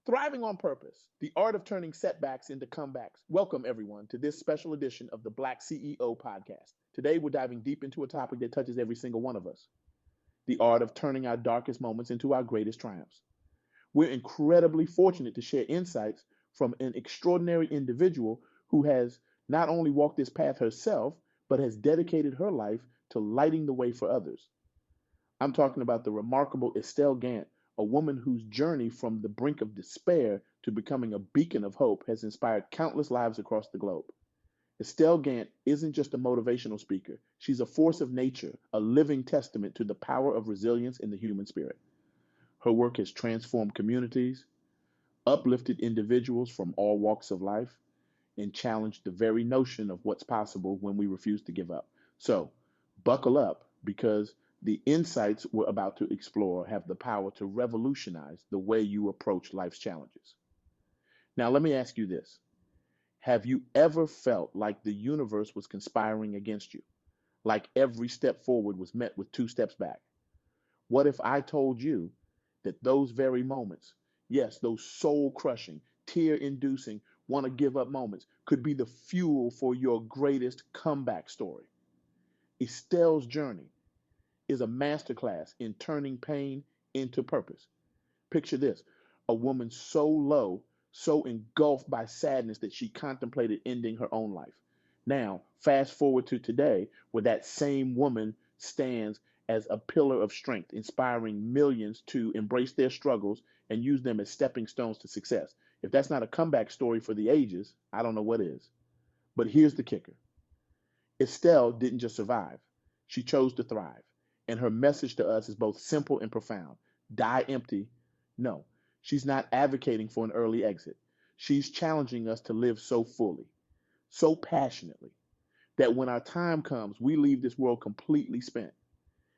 Thriving on Purpose, the art of turning setbacks into comebacks. Welcome, everyone, to this special edition of the Black CEO podcast. Today, we're diving deep into a topic that touches every single one of us: the art of turning our darkest moments into our greatest triumphs. We're incredibly fortunate to share insights from an extraordinary individual who has not only walked this path herself, but has dedicated her life to lighting the way for others. I'm talking about the remarkable Estelle Gantt, a woman whose journey from the brink of despair to becoming a beacon of hope has inspired countless lives across the globe. Estelle Gantt isn't just a motivational speaker, she's a force of nature, a living testament to the power of resilience in the human spirit. Her work has transformed communities, uplifted individuals from all walks of life, and challenged the very notion of what's possible when we refuse to give up. So, buckle up because the insights we're about to explore have the power to revolutionize the way you approach life's challenges. Now, let me ask you this. Have you ever felt like the universe was conspiring against you? Like every step forward was met with two steps back? What if I told you that those very moments, yes, those soul crushing, tear inducing, want to give up moments, could be the fuel for your greatest comeback story? Estelle's journey is a masterclass in turning pain into purpose. Picture this: a woman so low, so engulfed by sadness that she contemplated ending her own life. Now, fast forward to today, where that same woman stands as a pillar of strength, inspiring millions to embrace their struggles and use them as stepping stones to success. If that's not a comeback story for the ages, I don't know what is. But here's the kicker: Estelle didn't just survive, she chose to thrive. And her message to us is both simple and profound: die empty. No, she's not advocating for an early exit. She's challenging us to live so fully, so passionately, that when our time comes, we leave this world completely spent,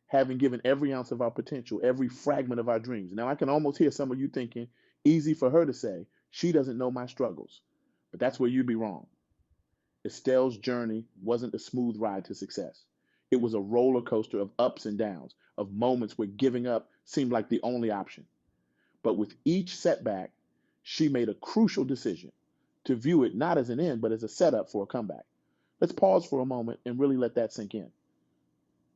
having given every ounce of our potential, every fragment of our dreams. Now, I can almost hear some of you thinking, easy for her to say, she doesn't know my struggles. But that's where you'd be wrong. Estelle's journey wasn't a smooth ride to success. It was a roller coaster of ups and downs, of moments where giving up seemed like the only option. But with each setback, she made a crucial decision to view it not as an end, but as a setup for a comeback. Let's pause for a moment and really let that sink in.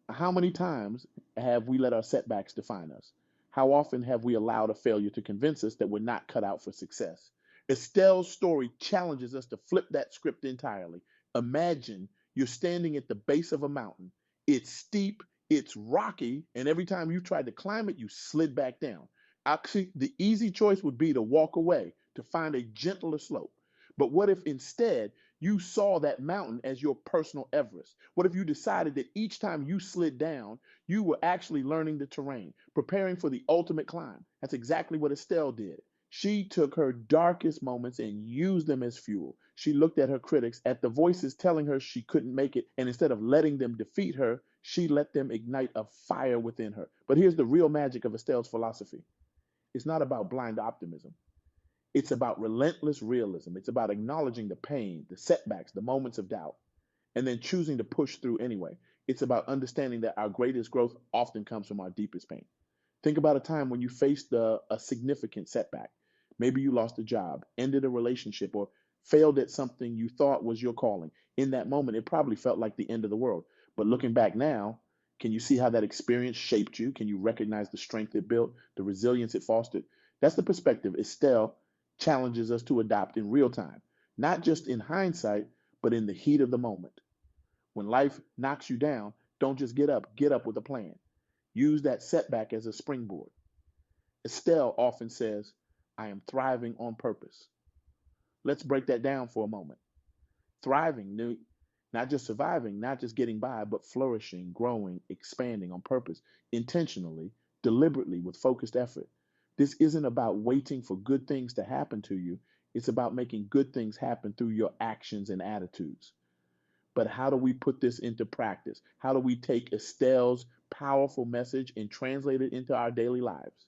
How many times have we let our setbacks define us? How often have we allowed a failure to convince us that we're not cut out for success? Estelle's story challenges us to flip that script entirely. Imagine you're standing at the base of a mountain. It's steep, it's rocky, and every time you tried to climb it, you slid back down. Actually, the easy choice would be to walk away, to find a gentler slope. But what if instead you saw that mountain as your personal Everest? What if you decided that each time you slid down, you were actually learning the terrain, preparing for the ultimate climb? That's exactly what Estelle did. She took her darkest moments and used them as fuel. She looked at her critics, at the voices telling her she couldn't make it, and instead of letting them defeat her, she let them ignite a fire within her. But here's the real magic of Estelle's philosophy: it's not about blind optimism. It's about relentless realism. It's about acknowledging the pain, the setbacks, the moments of doubt, and then choosing to push through anyway. It's about understanding that our greatest growth often comes from our deepest pain. Think about a time when you faced a significant setback. Maybe you lost a job, ended a relationship, or failed at something you thought was your calling. In that moment, it probably felt like the end of the world. But looking back now, can you see how that experience shaped you? Can you recognize the strength it built, the resilience it fostered? That's the perspective Estelle challenges us to adopt in real time, not just in hindsight, but in the heat of the moment. When life knocks you down, don't just get up with a plan. Use that setback as a springboard. Estelle often says, I am thriving on purpose. Let's break that down for a moment. Thriving, not just surviving, not just getting by, but flourishing, growing, expanding on purpose, intentionally, deliberately, with focused effort. This isn't about waiting for good things to happen to you. It's about making good things happen through your actions and attitudes. But how do we put this into practice? How do we take Estelle's powerful message and translate it into our daily lives?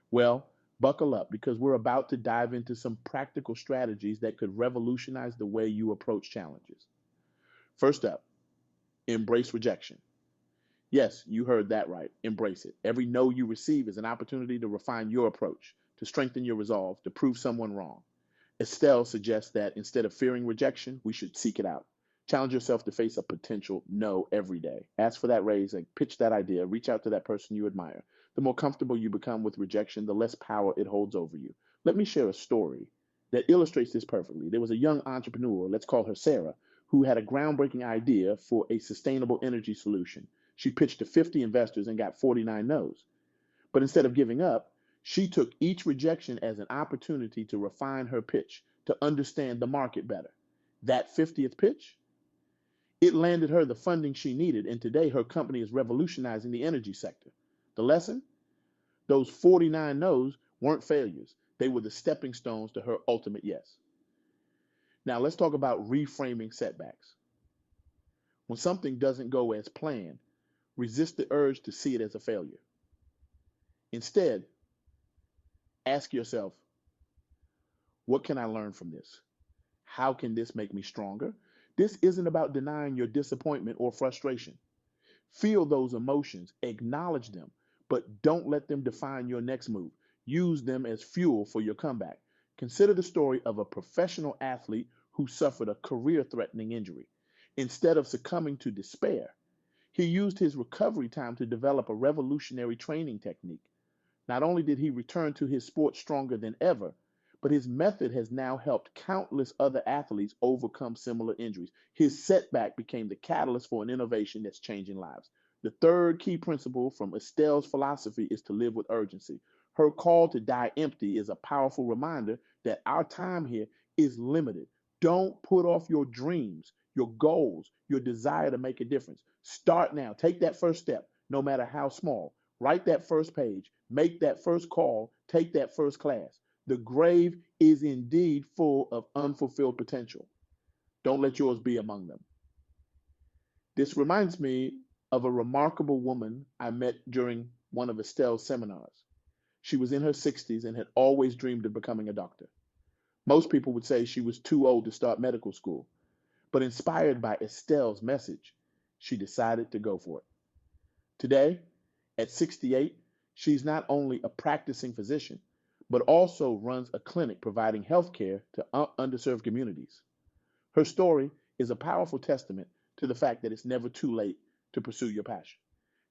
Well, buckle up because we're about to dive into some practical strategies that could revolutionize the way you approach challenges. First up, embrace rejection. Yes, you heard that right. Embrace it. Every no you receive is an opportunity to refine your approach, to strengthen your resolve, to prove someone wrong. Estelle suggests that instead of fearing rejection, we should seek it out. Challenge yourself to face a potential no every day. Ask for that raise, and pitch that idea, reach out to that person you admire. The more comfortable you become with rejection, the less power it holds over you. Let me share a story that illustrates this perfectly. There was a young entrepreneur, let's call her Sarah, who had a groundbreaking idea for a sustainable energy solution. She pitched to 50 investors and got 49 no's. But instead of giving up, she took each rejection as an opportunity to refine her pitch, to understand the market better. That 50th pitch, it landed her the funding she needed, and today her company is revolutionizing the energy sector. The lesson? Those 49 no's weren't failures. They were the stepping stones to her ultimate yes. Now let's talk about reframing setbacks. When something doesn't go as planned, resist the urge to see it as a failure. Instead, ask yourself, what can I learn from this? How can this make me stronger? This isn't about denying your disappointment or frustration. Feel those emotions, acknowledge them, but don't let them define your next move. Use them as fuel for your comeback. Consider the story of a professional athlete who suffered a career-threatening injury. Instead of succumbing to despair, he used his recovery time to develop a revolutionary training technique. Not only did he return to his sport stronger than ever, but his method has now helped countless other athletes overcome similar injuries. His setback became the catalyst for an innovation that's changing lives. The third key principle from Estelle's philosophy is to live with urgency. Her call to die empty is a powerful reminder that our time here is limited. Don't put off your dreams, your goals, your desire to make a difference. Start now. Take that first step, no matter how small. Write that first page. Make that first call. Take that first class. The grave is indeed full of unfulfilled potential. Don't let yours be among them. This reminds me of a remarkable woman I met during one of Estelle's seminars. She was in her 60s and had always dreamed of becoming a doctor. Most people would say she was too old to start medical school, but inspired by Estelle's message, she decided to go for it. Today, at 68, she's not only a practicing physician, but also runs a clinic providing healthcare to underserved communities. Her story is a powerful testament to the fact that it's never too late to pursue your passion.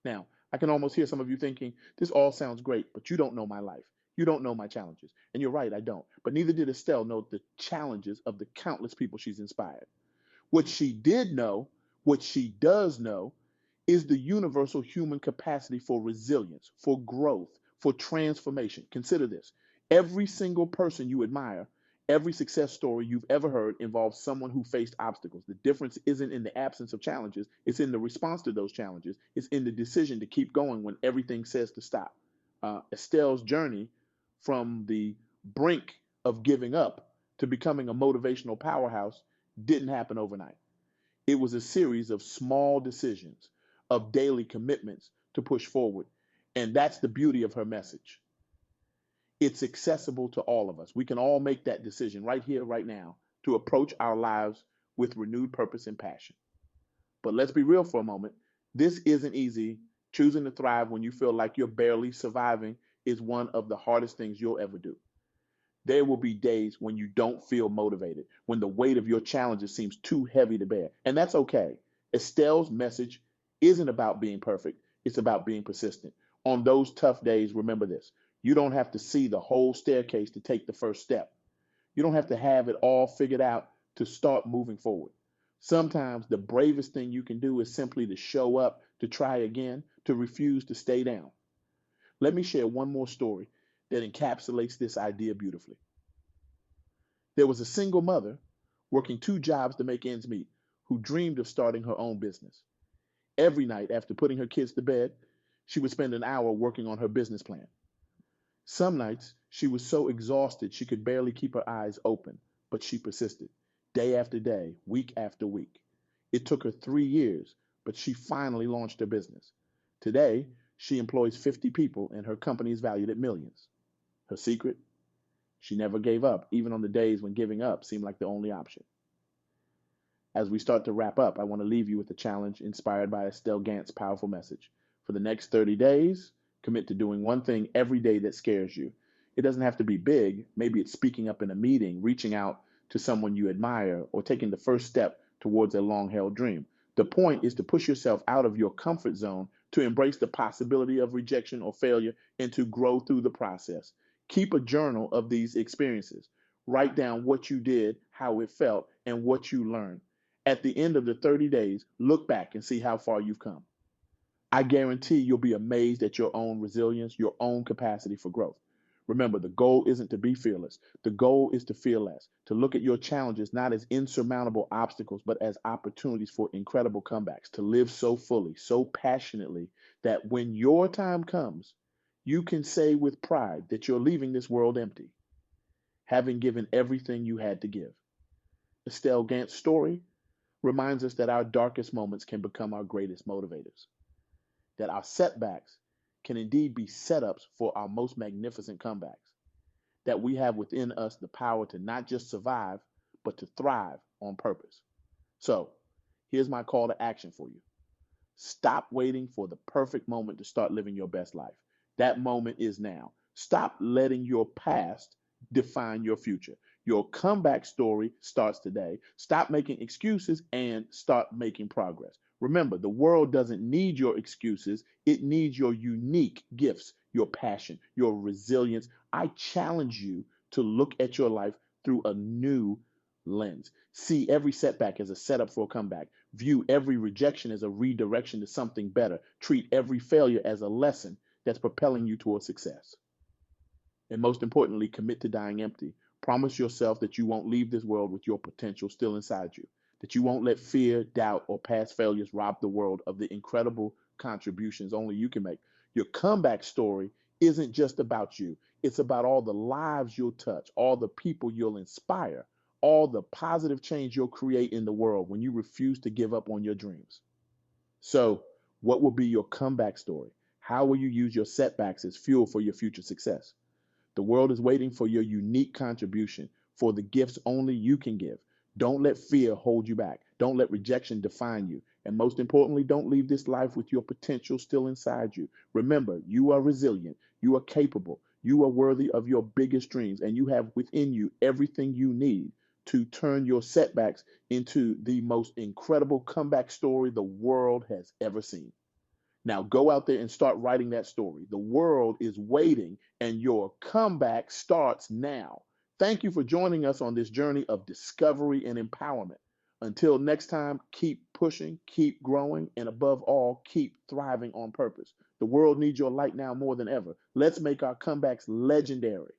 Now, I can almost hear some of you thinking, this all sounds great, but you don't know my life. You don't know my challenges. And you're right, I don't. But neither did Estelle know the challenges of the countless people she's inspired. What she did know, what she does know, is the universal human capacity for resilience, for growth, for transformation. Consider this. Every single person you admire, every success story you've ever heard involves someone who faced obstacles. The difference isn't in the absence of challenges, it's in the response to those challenges. It's in the decision to keep going when everything says to stop. Estelle's journey from the brink of giving up to becoming a motivational powerhouse didn't happen overnight. It was a series of small decisions, of daily commitments to push forward. And that's the beauty of her message. It's accessible to all of us. We can all make that decision right here, right now, to approach our lives with renewed purpose and passion. But let's be real for a moment. This isn't easy. Choosing to thrive when you feel like you're barely surviving is one of the hardest things you'll ever do. There will be days when you don't feel motivated, when the weight of your challenges seems too heavy to bear. And that's okay. Estelle's message isn't about being perfect. It's about being persistent. On those tough days, remember this. You don't have to see the whole staircase to take the first step. You don't have to have it all figured out to start moving forward. Sometimes the bravest thing you can do is simply to show up, to try again, to refuse to stay down. Let me share one more story that encapsulates this idea beautifully. There was a single mother working 2 jobs to make ends meet who dreamed of starting her own business. Every night after putting her kids to bed, she would spend an hour working on her business plan. Some nights, she was so exhausted she could barely keep her eyes open, but she persisted, day after day, week after week. It took her 3 years, but she finally launched her business. Today, she employs 50 people and her company is valued at millions. Her secret? She never gave up, even on the days when giving up seemed like the only option. As we start to wrap up, I want to leave you with a challenge inspired by Estelle Gantt's powerful message. For the next 30 days, commit to doing one thing every day that scares you. It doesn't have to be big. Maybe it's speaking up in a meeting, reaching out to someone you admire, or taking the first step towards a long held dream. The point is to push yourself out of your comfort zone, to embrace the possibility of rejection or failure, and to grow through the process. Keep a journal of these experiences. Write down what you did, how it felt, and what you learned. At the end of the 30 days, look back and see how far you've come. I guarantee you'll be amazed at your own resilience, your own capacity for growth. Remember, the goal isn't to be fearless. The goal is to fear less, to look at your challenges not as insurmountable obstacles, but as opportunities for incredible comebacks, to live so fully, so passionately that when your time comes, you can say with pride that you're leaving this world empty, having given everything you had to give. Estelle Gantt's story reminds us that our darkest moments can become our greatest motivators, that our setbacks can indeed be setups for our most magnificent comebacks, that we have within us the power to not just survive, but to thrive on purpose. So, here's my call to action for you. Stop waiting for the perfect moment to start living your best life. That moment is now. Stop letting your past define your future. Your comeback story starts today. Stop making excuses and start making progress. Remember, the world doesn't need your excuses. It needs your unique gifts, your passion, your resilience. I challenge you to look at your life through a new lens. See every setback as a setup for a comeback. View every rejection as a redirection to something better. Treat every failure as a lesson that's propelling you towards success. And most importantly, commit to dying empty. Promise yourself that you won't leave this world with your potential still inside you, that you won't let fear, doubt, or past failures rob the world of the incredible contributions only you can make. Your comeback story isn't just about you, it's about all the lives you'll touch, all the people you'll inspire, all the positive change you'll create in the world when you refuse to give up on your dreams. So, what will be your comeback story? How will you use your setbacks as fuel for your future success? The world is waiting for your unique contribution, for the gifts only you can give. Don't let fear hold you back. Don't let rejection define you. And most importantly, don't leave this life with your potential still inside you. Remember, you are resilient. You are capable. You are worthy of your biggest dreams. And you have within you everything you need to turn your setbacks into the most incredible comeback story the world has ever seen. Now go out there and start writing that story. The world is waiting, and your comeback starts now. Thank you for joining us on this journey of discovery and empowerment. Until next time, keep pushing, keep growing, and above all, keep thriving on purpose. The world needs your light now more than ever. Let's make our comebacks legendary.